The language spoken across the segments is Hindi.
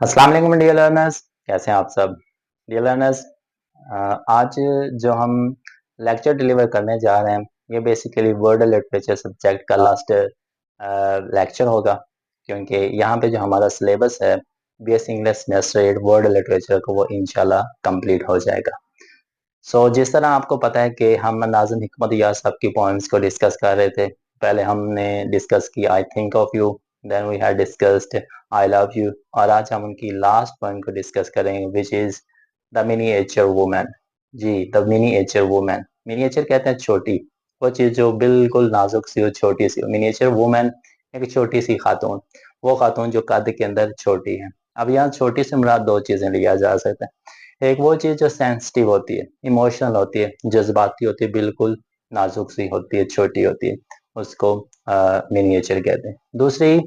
अस्सलाम वालेकुम डियर लर्नर्स, कैसे हैं आप सब। डियर लर्नर्स, आज जो हम लेक्चर डिलीवर करने जा रहे हैं ये बेसिकली वर्ड लिटरेचर सब्जेक्ट का लास्ट लेक्चर होगा, क्योंकि यहाँ पे जो हमारा सिलेबस है BSc English semester 8 word literature को वो इंशाल्लाह कंप्लीट हो जाएगा। जिस तरह आपको पता है कि हम नाज़िम हिकमत यार साहब की पॉइंट्स को डिस्कस कर रहे थे। पहले हमने डिस्कस की I think of you, then we had discussed I love you, और आज हम उनकी लास्ट पॉइंट को डिस्कस करेंगे which is the miniature woman. जी, द मिनिएचर वुमन। मिनिएचर कहते हैं छोटी, वो चीज़ जो बिल्कुल नाजुक सी हो, छोटी सी हो। मिनिएचर वुमन एक छोटी सी खातून, वो खातून जो कद के अंदर छोटी है। अब यहाँ छोटी से मुराद दो चीज़ें लिया जा सकता है। एक वो चीज़ जो सेंसिटिव होती है, इमोशनल होती है, जज्बाती होती है, बिल्कुल नाजुक सी होती है, छोटी होती है, उसको मिनिएचर कहते हैं। दूसरी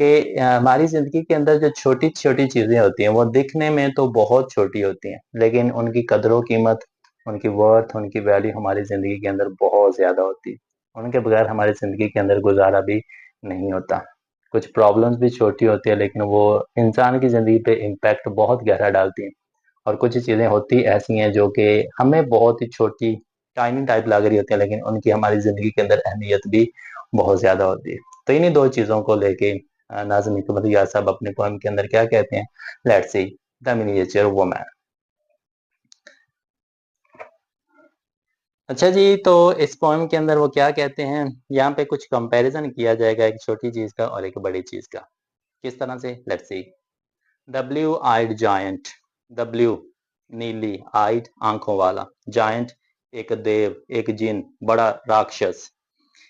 कि हमारी ज़िंदगी के अंदर जो छोटी-छोटी चीज़ें होती हैं, वो दिखने में तो बहुत छोटी होती हैं, लेकिन उनकी कदर-ओ-कीमत, उनकी वर्थ, उनकी वैल्यू हमारी ज़िंदगी के अंदर बहुत ज़्यादा होती है। उनके बगैर हमारी ज़िंदगी के अंदर गुज़ारा भी नहीं होता। कुछ प्रॉब्लम्स भी छोटी होती है, लेकिन वो इंसान की ज़िंदगी पे इम्पैक्ट बहुत गहरा डालती हैं। और कुछ चीज़ें होती ऐसी हैं जो कि हमें बहुत ही छोटी, टाइनी टाइप लग रही होती हैं, लेकिन उनकी हमारी ज़िंदगी के अंदर अहमियत भी बहुत ज़्यादा होती है। तो इन्हीं 2 चीज़ों को लेके नाज़िम हिकमत यार साहब अपने पोएम के अंदर क्या कहते हैं, let's see the miniature woman. अच्छा जी, तो इस पोएम के अंदर वो क्या कहते हैं, यहाँ पे कुछ कंपैरिज़न किया जाएगा एक छोटी चीज़ का और एक बड़ी चीज़ का। किस तरह से? Let's see. The blue eyed giant. The blue, नीली, आइड, आंखों वाला, जायंट, एक देव, एक जिन, बड़ा राक्षस।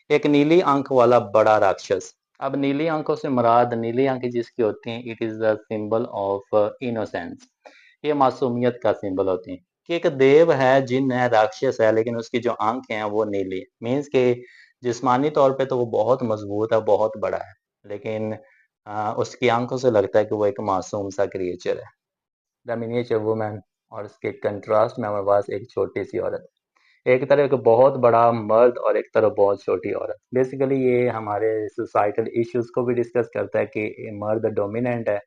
एक नीली आंख वाला बड़ा राक्षस। अब नीली आंखों से मुराद, नीली आंखें जिसकी होती हैं, it is the symbol of innocence. ये मासूमियत का सिंबल होती हैं। कि एक देव है, जिन है, राक्षस है, लेकिन उसकी जो आंखें हैं वो नीली है। मीन्स के जिस्मानी तौर पे तो वो बहुत मजबूत है, बहुत बड़ा है, लेकिन उसकी आंखों से लगता है कि वो एक मासूम सा क्रिएचर है। The miniature woman. और इसके कंट्रास्ट में हमारे पास एक छोटी सी औरत, एक तरफ एक बहुत बड़ा मर्द और एक तरफ बहुत छोटी औरत। बेसिकली ये हमारे सोसाइटल इश्यूज को भी डिस्कस करता है कि मर्द डोमिनेंट है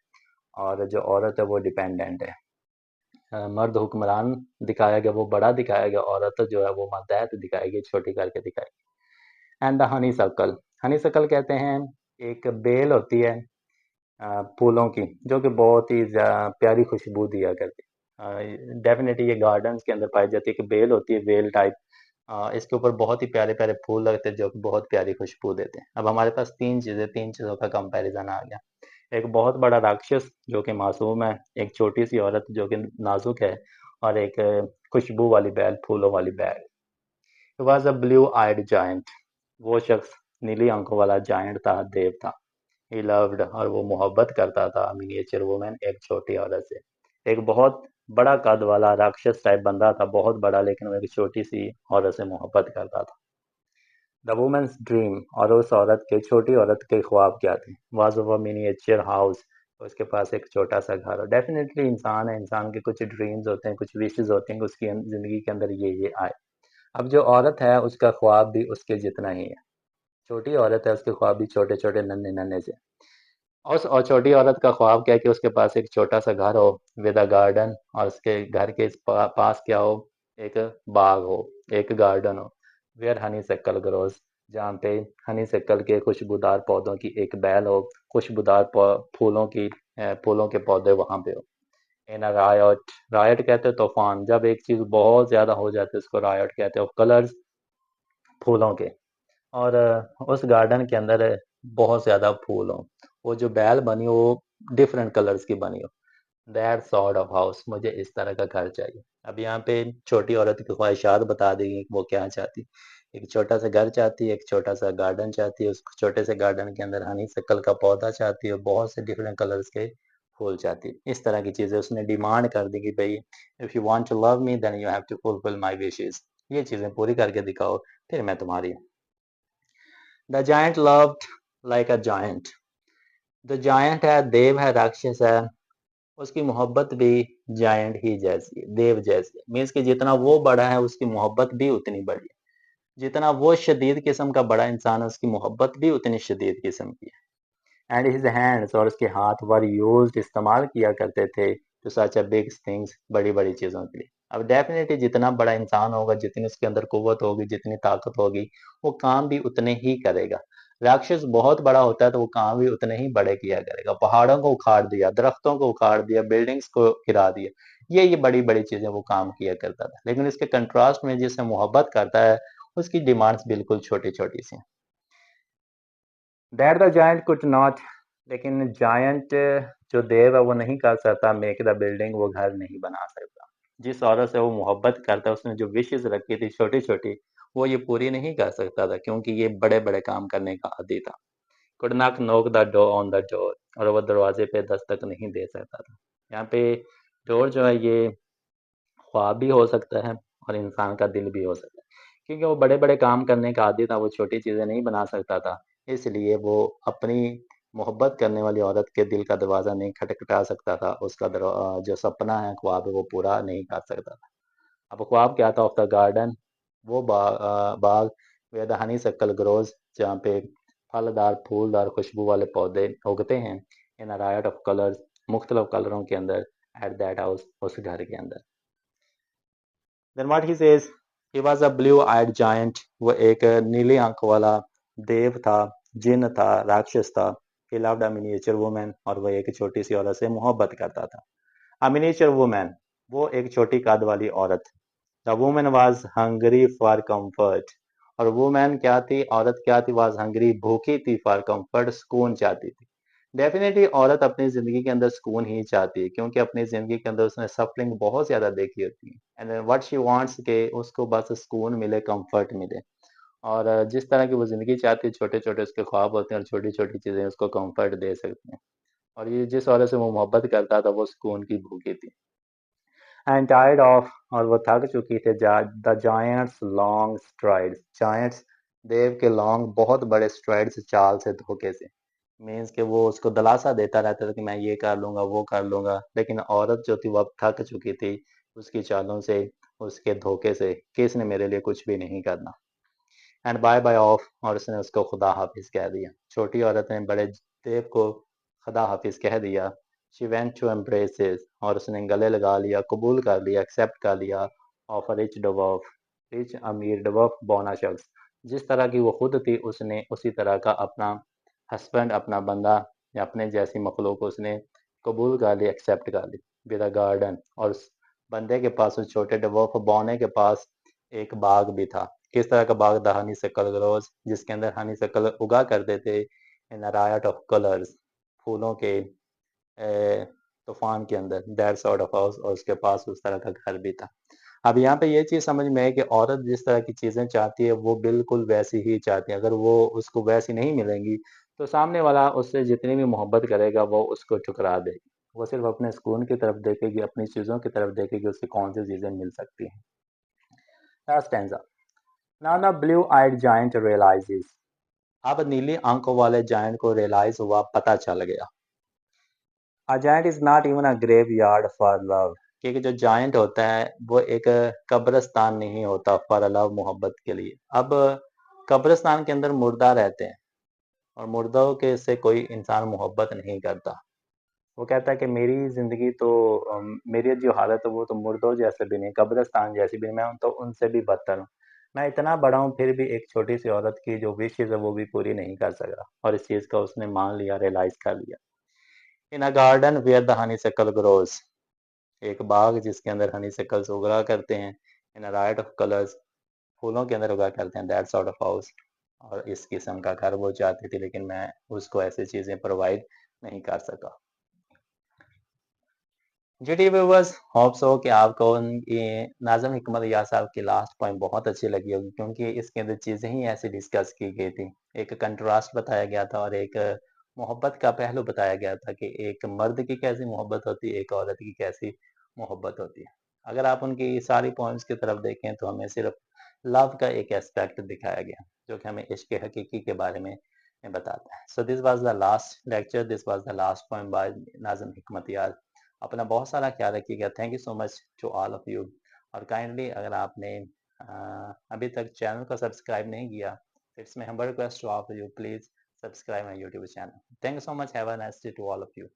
और जो औरत है वो डिपेंडेंट है। मर्द हुक्मरान दिखाया गया, वो बड़ा दिखाया गया, औरत जो है वो मातहत दिखाएगी, छोटी करके दिखाएगी। And the honey circle. Honey circle कहते हैं, एक बेल होती है फूलों की, जो कि बहुत ही प्यारी खुशबू दिया करती है। डेफिनेटली ये गार्डन्स के अंदर पाई जाती है, कि बेल होती है, बेल टाइप। इसके ऊपर बहुत ही प्यारे प्यारे फूल लगते हैं जो कि बहुत प्यारी खुशबू देते हैं। अब हमारे पास तीन चीज़ों का कंपैरिजन आ गया। एक बहुत बड़ा राक्षस जो कि मासूम है, एक छोटी सी औरत जो कि नाजुक है, और एक खुशबू वाली बैल, फूलों वाली बैल। He was a blue-eyed giant। वो शख्स नीली आंखों वाला जायंट था, देव था। He loved, और वो मोहब्बत करता था, मिनिएचर वुमन, एक छोटी औरत से। एक बहुत बड़ा कद वाला राक्षस टाइप बंदा था, बहुत बड़ा, लेकिन वो एक छोटी सी औरत से मोहब्बत करता था। The women's dream. और उस औरत के, छोटी औरत के ख्वाब क्या थे? Was of a miniature house. उसके पास एक छोटा सा घर हो। डेफिनेटली इंसान है, इंसान के कुछ ड्रीम्स होते हैं, कुछ विशेस होते हैं कि उसकी जिंदगी के अंदर ये आए। अब जो औरत है उसका ख्वाब भी उसके जितना ही है। छोटी औरत है, उसके ख्वाब भी छोटे छोटे, नन्हे नन्हे से। और छोटी औरत का ख्वाब क्या है कि उसके पास एक छोटा सा घर हो विद अ गार्डन, और उसके घर के पास क्या हो, एक बाग हो, एक गार्डन हो। वेयर हनी सक्कल ग्रोज, जहाँ पे हनी सक्कल के खुशबूदार पौधों की एक बैल हो, खुशबूदार फूलों की फूलों के पौधे वहां पे हो। इन अ रायट। रायट कहते हैं तूफान, जब एक चीज बहुत ज्यादा हो जाती है उसको रायट कहते हैं। कलर्स, फूलों के। और उस गार्डन के अंदर बहुत ज्यादा फूल हो, वो जो बैल बनी हो वो डिफरेंट कलर्स की बनी हो। दैट सॉर्ट ऑफ हाउस, मुझे इस तरह का घर चाहिए। अब यहाँ पे छोटी औरत की ख्वाहिशात बता देगी कि वो क्या चाहती। एक छोटा सा घर चाहती है, एक छोटा सा गार्डन चाहती है, उस छोटे से गार्डन के अंदर हनी सक्कल का पौधा चाहती है, बहुत से डिफरेंट कलर्स के फूल चाहती है। इस तरह की चीजें उसने डिमांड कर दी कि भाई, if you want to love me then you have to fulfil my wishes. ये चीजें पूरी करके दिखाओ, फिर मैं तुम्हारी हूँ। The giant loved like a giant. The giant है, देव है, राक्षस है, उसकी मोहब्बत भी जायंट ही जैसी है, देव जैसी है। मीन्स कि जितना वो बड़ा है उसकी मोहब्बत भी उतनी बड़ी है। जितना वो शदीद किस्म का बड़ा इंसान है उसकी मोहब्बत भी उतनी शदीद किस्म की है। एंड हिज हैंड्स और उसके हाथ वर यूज्ड इस्तेमाल किया करते थे to such a big things, बड़ी बड़ी चीज़ों के लिए। अब डेफिनेटली जितना बड़ा इंसान होगा, जितनी उसके अंदर कुव्वत होगी, जितनी ताकत होगी, वो काम भी उतने ही करेगा। राक्षस बहुत बड़ा होता है तो वो काम भी उतने ही बड़े किया करेगा। पहाड़ों को उखाड़ दिया, दरख्तों को उखाड़ दिया, बिल्डिंग्स को गिरा दिया, ये बड़ी बड़ी चीजें वो काम किया करता था। लेकिन इसके कंट्रास्ट में जिससे मोहब्बत करता है, उसकी डिमांड्स बिल्कुल छोटी छोटी सी। That the giant could not, लेकिन जायंट जो देव है वो नहीं कर सकता मेक द बिल्डिंग, वो घर नहीं बना सकता। जिस औरत से वो मोहब्बत करता है, उसने जो विशेष रखी थी छोटी छोटी, वो ये पूरी नहीं कर सकता था, क्योंकि ये बड़े बड़े काम करने का आदी था। Could not knock the door on the door, और वो दरवाजे पे दस्तक नहीं दे सकता था। यहाँ पे डोर जो है ये ख्वाब भी हो सकता है और इंसान का दिल भी हो सकता है, क्योंकि वो बड़े बड़े काम करने का आदी था, वो छोटी चीज़ें नहीं बना सकता था। इसलिए वो अपनी मोहब्बत करने वाली औरत के दिल का दरवाज़ा नहीं खटखटा सकता था, उसका जो सपना है, ख्वाब है, वो पूरा नहीं कर सकता था। अब ख्वाब क्या था ऑफ द गार्डन, वो बाग वेयर द हनी सक्कल ग्रोज, जहाँ पे फलदार फूलदार खुशबू वाले पौधे उगते हैं, इन अ रायट ऑफ कलर्स, मुख्तलिफ कलरों के अंदर, एट दैट हाउस, उस घर के अंदर। Then what he says, he was a blue-eyed giant. वो एक नीली आंखों वाला देव था, जिन था, राक्षस था। He loved a miniature woman, और वो एक छोटी सी औरत से मोहब्बत करता था। A miniature woman, वो एक छोटी कद वाली औरत। The woman was hungry for comfort, और woman क्या थी, औरत क्या थी, was hungry, भूखी थी, for comfort, सुकून चाहती थी। डेफिनेटली औरत अपनी ज़िंदगी के अंदर सुकून ही चाहती है, क्योंकि अपनी ज़िंदगी के अंदर उसने सफरिंग बहुत ज़्यादा देखी होती है। एंड व्हाट शी वांट्स के उसको बस सुकून मिले, कंफर्ट मिले। और जिस तरह की वो ज़िंदगी चाहती है, छोटे-छोटे उसके ख्वाब होते हैं और छोटी-छोटी चीज़ें उसको कंफर्ट दे सकती हैं। और ये जिस औरत से वो मोहब्बत करता था, वो सुकून की भूखी थी। एंड टायर्ड ऑफ, और वो थक चुकी थी, the giants long strides, giants देव के लॉन्ग बहुत बड़े स्ट्राइड्स, चाल से, धोखे से। मीन्स कि वो उसको दिलासा देता रहता था कि मैं ये कर लूंगा, वो कर लूंगा, लेकिन औरत जो थी वो अब थक चुकी थी उसकी चालों से, उसके धोखे से, कि इसने मेरे लिए कुछ भी नहीं करना। एंड बाय बाय ऑफ, और उसने उसको खुदा हाफिज कह दिया। छोटी औरत ने बड़े देव को खुदा हाफिज कह दिया। शी वेंट टू एम्ब्रेसेस, और उसने गले लगा लिया, कबूल कर लिया, एक्सेप्ट कर लिया, ऑफ अ रिच डवर्फ, रिच अमीर डवर्फ, बौना शख्स। जिस तरह की वो खुद थी, उसने उसी तरह का अपना हस्बैंड, अपना बंदा, या अपने जैसी मखलूक उसने कबूल कर ली, एक्सेप्ट कर ली। विद अ गार्डन, और उस बंदे के पास, उस छोटे डवर्फ बौने के पास एक बाग भी था। किस तरह का बाग था, हनी सकल ग्रोज, जिसके अंदर हनी सकल उगा करते थे, इन अ रायट ऑफ कलर्स, फूलों के तूफान के अंदर, दैट सॉर्ट ऑफ हाउस, और उसके पास उस तरह का घर भी था। अब यहाँ पे ये चीज समझ में है कि औरत जिस तरह की चीजें चाहती है वो बिल्कुल वैसी ही चाहती है। अगर वो उसको वैसी नहीं मिलेंगी तो सामने वाला उससे जितनी भी मोहब्बत करेगा वो उसको ठुकरा देगी। वो सिर्फ अपने सुकून की तरफ देखेगी, अपनी चीजों की तरफ देखेगी, उससे कौन सी चीजें मिल सकती हैं। Last stanza. Now the blue-eyed giant realizes. अब नीली आंखों वाले जायंट को रियलाइज हुआ, पता चल गया। A giant is not even a graveyard for love. क्योंकि जो जायंट होता है वो एक कब्रिस्तान नहीं होता फॉर लव, मोहब्बत के लिए। अब कब्रिस्तान के अंदर मुर्दा रहते हैं, और मुर्दों के से कोई इंसान मोहब्बत नहीं करता। वो कहता है कि मेरी जिंदगी तो मेरी जो हालत है वो तो मुर्दों जैसे भी नहीं, कब्रिस्तान जैसी भी नहीं, मैं तो उनसे भी बदतर हूँ। मैं इतना बड़ा हूँ फिर भी एक छोटी सी औरत की जो विशेष है वो भी पूरी नहीं कर सक रहा, और इस चीज का उसने मान लिया, रियलाइज कर लिया। इन अ गार्डन वेयर द हनी सकल ग्रोज, एक बाग जिसके अंदर हनी सकल्स उगा करते हैं, इन अ राइट ऑफ कलर्स, फूलों के अंदर उगा करते हैं, दैट सॉर्ट ऑफ हाउस, और इस किस्म का घर वो चाहती थी, लेकिन मैं उसको ऐसी चीजें प्रोवाइड नहीं कर सका। G T viewers, hope so कि आपको ये नाज़िम हिकमत यार साहब की लास्ट पॉइंट बहुत अच्छी लगी होगी, क्योंकि इसके अंदर चीज़ें ही ऐसी डिस्कस की गई थी। एक कंट्रास्ट बताया गया था और एक मोहब्बत का पहलू बताया गया था कि एक मर्द की कैसी मोहब्बत होती है, एक औरत की कैसी मोहब्बत होती है। अगर आप उनकी सारी पॉइंट्स की तरफ देखें तो हमें सिर्फ लव का एक एस्पेक्ट दिखाया गया, जो कि हमें इश्क हकीकी के बारे में बताता है। So this was the last lecture, this was the last point by Nazim Hikmet यार। अपना बहुत सारा ख्याल रखिएगा। Thank you so much to all of you. और काइंडली अगर आपने अभी तक चैनल को सब्सक्राइब नहीं किया, it's my humble request to all of you, please subscribe my YouTube channel. Thank you so much. Have a nice day to all of you.